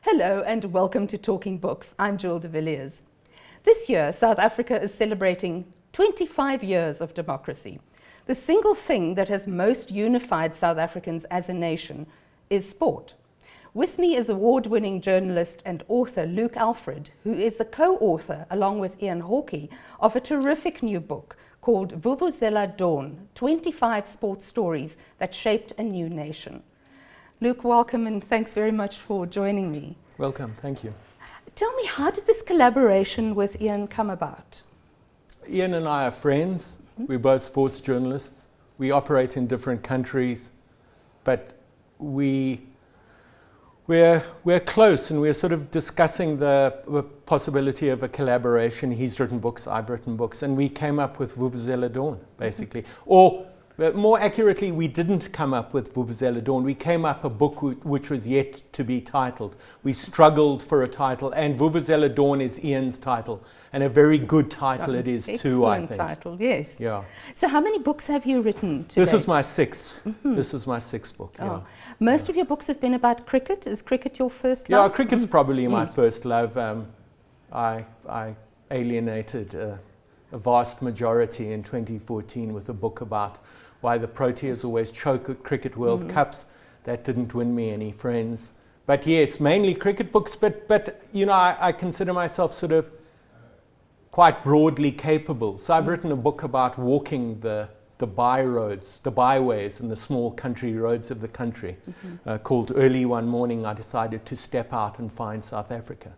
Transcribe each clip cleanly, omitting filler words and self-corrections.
Hello and welcome to Talking Books. I'm Jewel de Villiers. This year, South Africa is celebrating 25 years of democracy. The single thing that has most unified South Africans as a nation is sport. With me is award-winning journalist and author Luke Alfred, who is the co-author, along with Ian Hawkey, of a terrific new book called Vuvuzela Dawn, 25 Sports Stories That Shaped a New Nation. Luke, welcome and thanks very much for joining me. Welcome, thank you. Tell me, how did this collaboration with Ian come about? Ian and I are friends. We're both sports journalists. We operate in different countries, but we're close, and we're sort of discussing the possibility of a collaboration. He's written books, I've written books, and we came up with Vuvuzela Dawn, basically. Or more accurately, we didn't come up with Vuvuzela Dawn. We came up a book which was yet to be titled. We struggled for a title, and Vuvuzela Dawn is Ian's title, and a very good title it is too, I think. Excellent title, yes. Yeah. So how many books have you written to This date? is my sixth. This is my sixth book, yeah. Most of your books have been about cricket. Is cricket your first love? Yeah, cricket's probably my first love. I alienated a vast majority in 2014 with a book about why the Proteas always choke at Cricket World Cups. That didn't win me any friends. But yes, mainly cricket books, but you know, I consider myself sort of quite broadly capable. So I've written a book about walking the byroads, the byways and the small country roads of the country, called Early One Morning I Decided to Step Out and Find South Africa.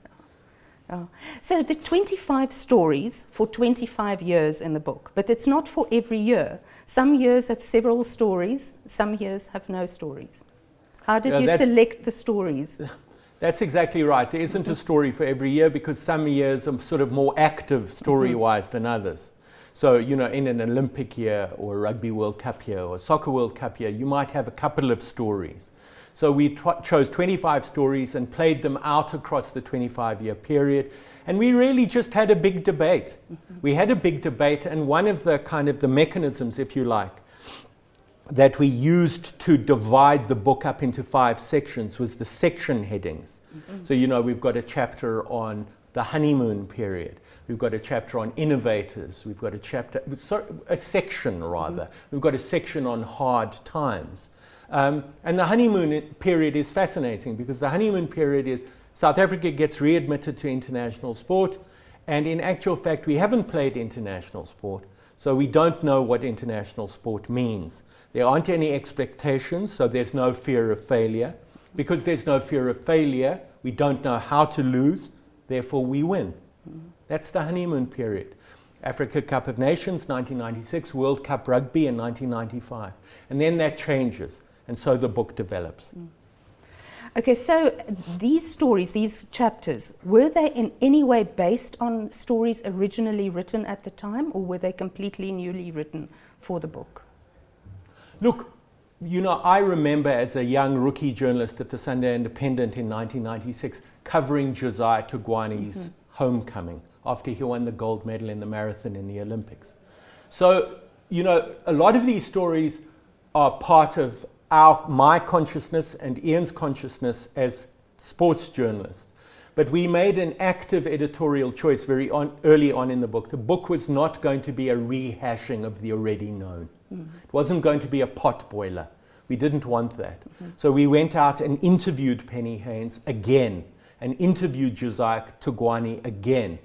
Oh. So the 25 stories for 25 years in the book, but it's not for every year. Some years have several stories, some years have no stories. How did you select the stories? That's exactly right. There isn't a story for every year because some years are sort of more active story-wise than others. So, you know, in an Olympic year or a Rugby World Cup year or a Soccer World Cup year, you might have a couple of stories. So we chose 25 stories and played them out across the 25-year period. And we really just had a big debate. We had a big debate, and one of the kind of the mechanisms, if you like, that we used to divide the book up into 5 sections was the section headings. So, you know, we've got a chapter on the honeymoon period. We've got a chapter on innovators. We've got a section rather. We've got a section on hard times. And the honeymoon period is fascinating because the honeymoon period is South Africa gets readmitted to international sport, and in actual fact we haven't played international sport, so we don't know what international sport means. There aren't any expectations, so there's no fear of failure. Because there's no fear of failure, we don't know how to lose, therefore we win. That's the honeymoon period. Africa Cup of Nations, 1996, World Cup Rugby in 1995. And then that changes. And so the book develops. Okay, so these stories, these chapters, were they in any way based on stories originally written at the time, or were they completely newly written for the book? Look, you know, I remember as a young rookie journalist at the Sunday Independent in 1996 covering Josiah Tugwani's homecoming after he won the gold medal in the marathon in the Olympics. So, you know, a lot of these stories are part of my consciousness and Ian's consciousness as sports journalists. But we made an active editorial choice early on in the book. The book was not going to be a rehashing of the already known. It wasn't going to be a potboiler. We didn't want that. So we went out and interviewed Penny Haynes again and interviewed Josiah Tugwani again.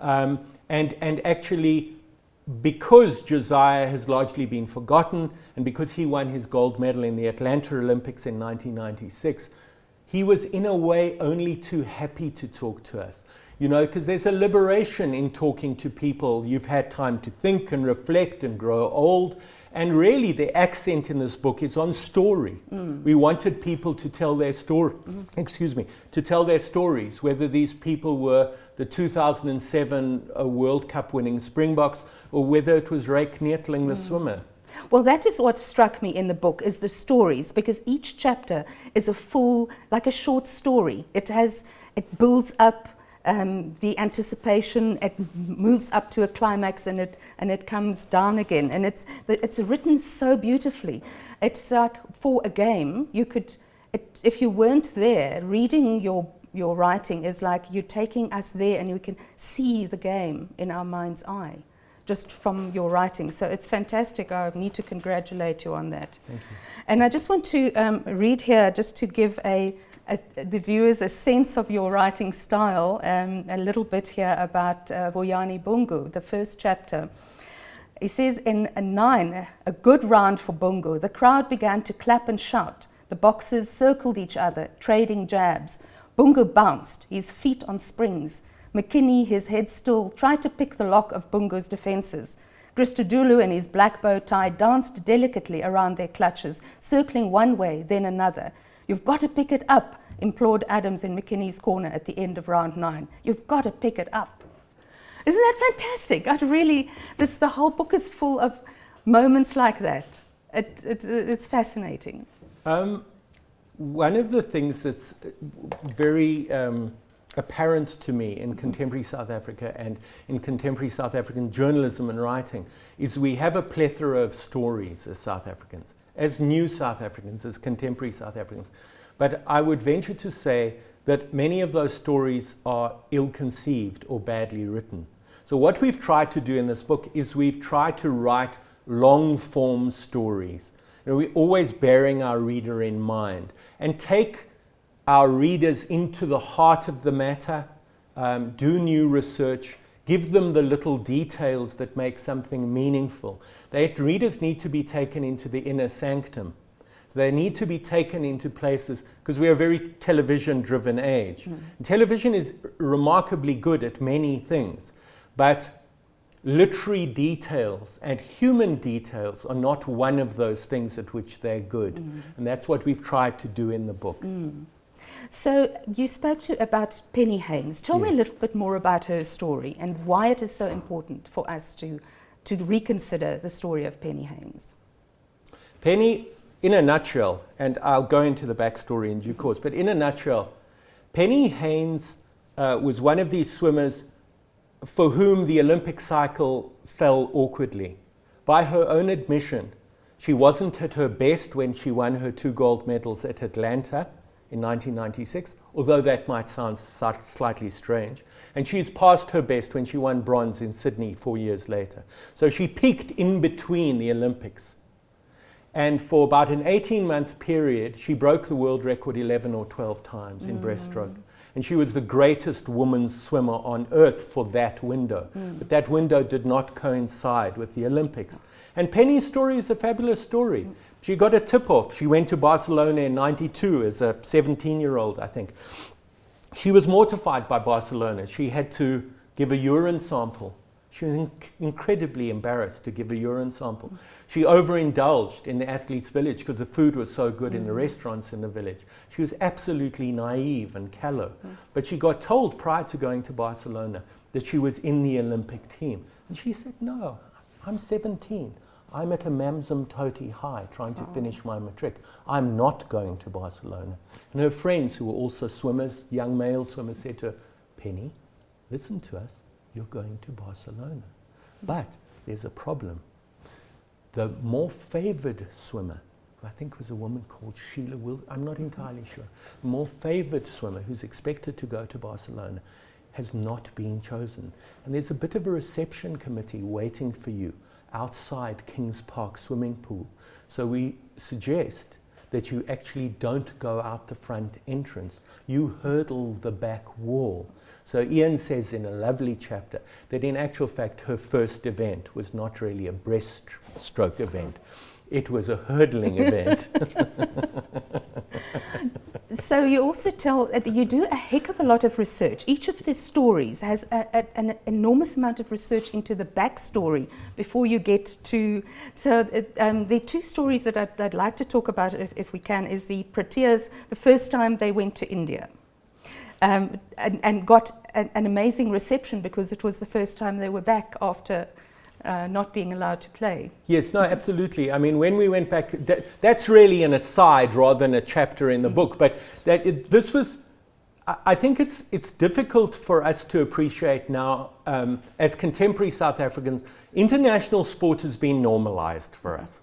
And actually, because Josiah has largely been forgotten, and because he won his gold medal in the Atlanta Olympics in 1996, he was in a way only too happy to talk to us. You know, because there's a liberation in talking to people. You've had time to think and reflect and grow old. And really, the accent in this book is on story. We wanted people to tell their story, to tell their stories, whether these people were the 2007 World Cup winning Springboks or whether it was Ray Kneetling, the swimmer. Well, that is what struck me in the book, is the stories, because each chapter is a full, like a short story. It builds up the anticipation, it moves up to a climax, and it comes down again. And it's written so beautifully. It's like for a game, you could, if you weren't there reading your your writing is like you're taking us there and we can see the game in our mind's eye just from your writing. So it's fantastic. I need to congratulate you on that. Thank you. And I just want to read here, just to give the viewers a sense of your writing style, a little bit here about Vuyani Bungu, the first chapter. He says in 9, a good round for Bungu. The crowd began to clap and shout. The boxers circled each other, trading jabs. Bungu bounced, his feet on springs. McKinney, his head still, tried to pick the lock of Bungu's defences. Christodoulou and his black bow tie danced delicately around their clutches, circling one way, then another. You've got to pick it up, implored Adams in McKinney's corner at the end of round 9. You've got to pick it up. Isn't that fantastic? The whole book is full of moments like that. It's fascinating. One of the things that's very apparent to me in contemporary South Africa and in contemporary South African journalism and writing is we have a plethora of stories as South Africans, as new South Africans, as contemporary South Africans. But I would venture to say that many of those stories are ill-conceived or badly written. So what we've tried to do in this book is we've tried to write long-form stories. We're always bearing our reader in mind and take our readers into the heart of the matter, do new research, give them the little details that make something meaningful. Readers need to be taken into the inner sanctum. So they need to be taken into places, because we are a very television-driven age. And television is remarkably good at many things, but literary details and human details are not one of those things at which they're good. And that's what we've tried to do in the book. So you spoke about Penny Haynes. Tell me a little bit more about her story and why it is so important for us to reconsider the story of Penny Haynes. Penny, in a nutshell, and I'll go into the backstory in due course, but in a nutshell, Penny Haynes was one of these swimmers for whom the Olympic cycle fell awkwardly. By her own admission, she wasn't at her best when she won her 2 gold medals at Atlanta in 1996, although that might sound slightly strange. And she's past her best when she won bronze in Sydney 4 years later. So she peaked in between the Olympics. And for about an 18-month period, she broke the world record 11 or 12 times in breaststroke. And she was the greatest women's swimmer on earth for that window. But that window did not coincide with the Olympics. And Penny's story is a fabulous story. She got a tip-off. She went to Barcelona in '92 as a 17-year-old, I think. She was mortified by Barcelona. She had to give a urine sample. She was incredibly embarrassed to give a urine sample. She overindulged in the athletes' village because the food was so good in the restaurants in the village. She was absolutely naive and callow. But she got told prior to going to Barcelona that she was in the Olympic team. And she said, no, I'm 17. I'm at a Mamsam Toti High trying to finish my matric. I'm not going to Barcelona. And her friends, who were also swimmers, young male swimmers, said to her, Penny, listen to us. You're going to Barcelona. But there's a problem. The more favored swimmer, who I think was a woman called Sheila Will, I'm not entirely sure, the more favored swimmer who's expected to go to Barcelona has not been chosen. And there's a bit of a reception committee waiting for you outside Kings Park swimming pool. So we suggest that you actually don't go out the front entrance. You hurdle the back wall. So Ian says in a lovely chapter that in actual fact her first event was not really a breaststroke event. It was a hurdling event. So you also tell that you do a heck of a lot of research. Each of the stories has an enormous amount of research into the backstory before you get to... So the 2 stories that I'd like to talk about, if we can, is the Proteas, the first time they went to India. And got an amazing reception because it was the first time they were back after not being allowed to play. Yes, no, absolutely. I mean, when we went back, that's really an aside rather than a chapter in the book. But this was, I think it's difficult for us to appreciate now, as contemporary South Africans, international sport has been normalized for us.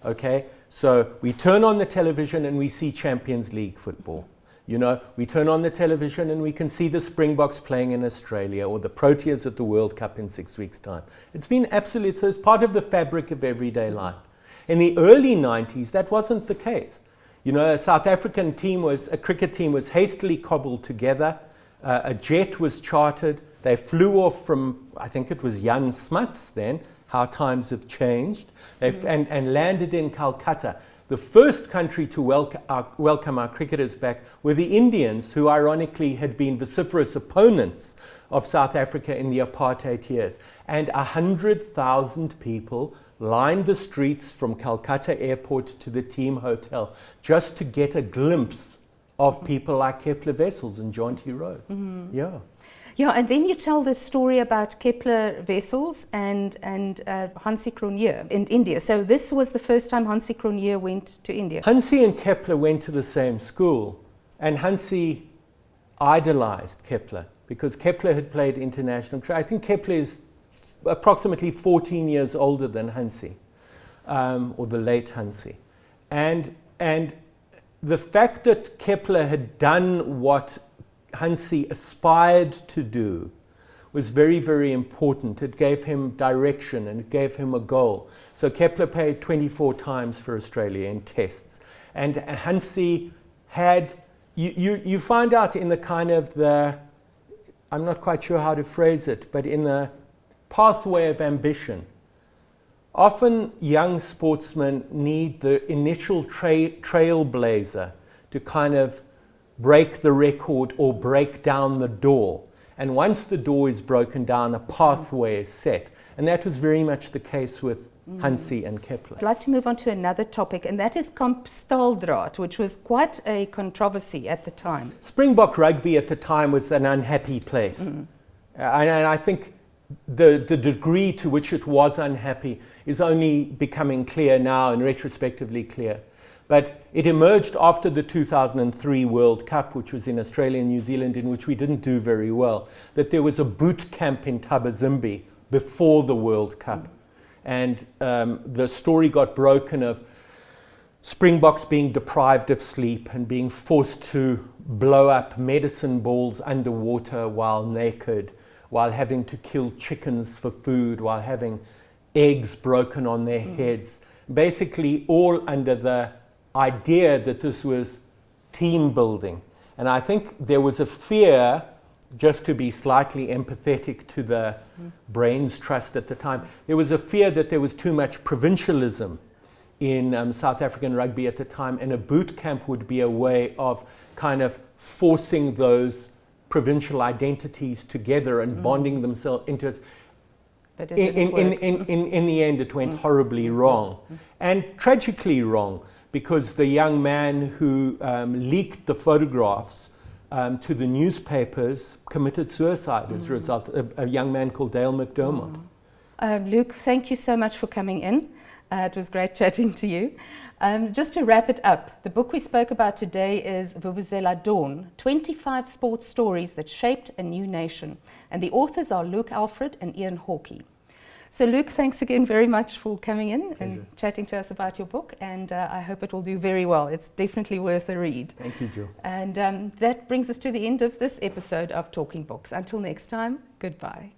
Okay, so we turn on the television and we see Champions League football. You know, we turn on the television and we can see the Springboks playing in Australia or the Proteas at the World Cup in 6 weeks' time. It's been absolute, so it's part of the fabric of everyday life. In the early 90s, that wasn't the case. You know, a South African team a cricket team was hastily cobbled together. A jet was chartered. They flew off from, I think it was Jan Smuts then, how times have changed, and landed in Calcutta. The first country to welcome our cricketers back were the Indians, who ironically had been vociferous opponents of South Africa in the apartheid years. And 100,000 people lined the streets from Calcutta airport to the team hotel just to get a glimpse of people like Kepler Wessels and John T. Rhodes. Yeah. Yeah, and then you tell this story about Kepler Wessels and Hansie Cronje in India. So this was the first time Hansie Cronje went to India. Hansie and Kepler went to the same school, and Hansie idolized Kepler because Kepler had played international cricket. I think Kepler is approximately 14 years older than Hansie, or the late Hansie. And the fact that Kepler had done what Hansie aspired to do was very, very important. It gave him direction and it gave him a goal. So Kepler played 24 times for Australia in tests. And Hansie had, you find out in the kind of I'm not quite sure how to phrase it, but in the pathway of ambition. Often young sportsmen need the initial trailblazer to kind of break the record or break down the door. And once the door is broken down, a pathway is set. And that was very much the case with Hansie and Kepler. I'd like to move on to another topic, and that is Kampstaldraad, which was quite a controversy at the time. Springbok rugby at the time was an unhappy place. And I think the degree to which it was unhappy is only becoming clear now and retrospectively clear. But it emerged after the 2003 World Cup, which was in Australia and New Zealand, in which we didn't do very well, that there was a boot camp in Tabazimbi before the World Cup. And the story got broken of Springboks being deprived of sleep and being forced to blow up medicine balls underwater while naked, while having to kill chickens for food, while having eggs broken on their heads. Basically all under the idea that this was team building. And I think there was a fear, just to be slightly empathetic to the Brains Trust at the time, there was a fear that there was too much provincialism in South African rugby at the time, and a boot camp would be a way of kind of forcing those provincial identities together and bonding themselves into it. But it didn't work. In the end, it went horribly wrong, and tragically wrong, because the young man who leaked the photographs to the newspapers committed suicide as a result. A young man called Dale McDermott. Luke, thank you so much for coming in. It was great chatting to you. Just to wrap it up, the book we spoke about today is Vuvuzela Dawn, 25 sports stories that shaped a new nation. And the authors are Luke Alfred and Ian Hawkey. So Luke, thanks again very much for coming in and chatting to us about your book, and I hope it will do very well. It's definitely worth a read. Thank you, Jill. And that brings us to the end of this episode of Talking Books. Until next time, goodbye.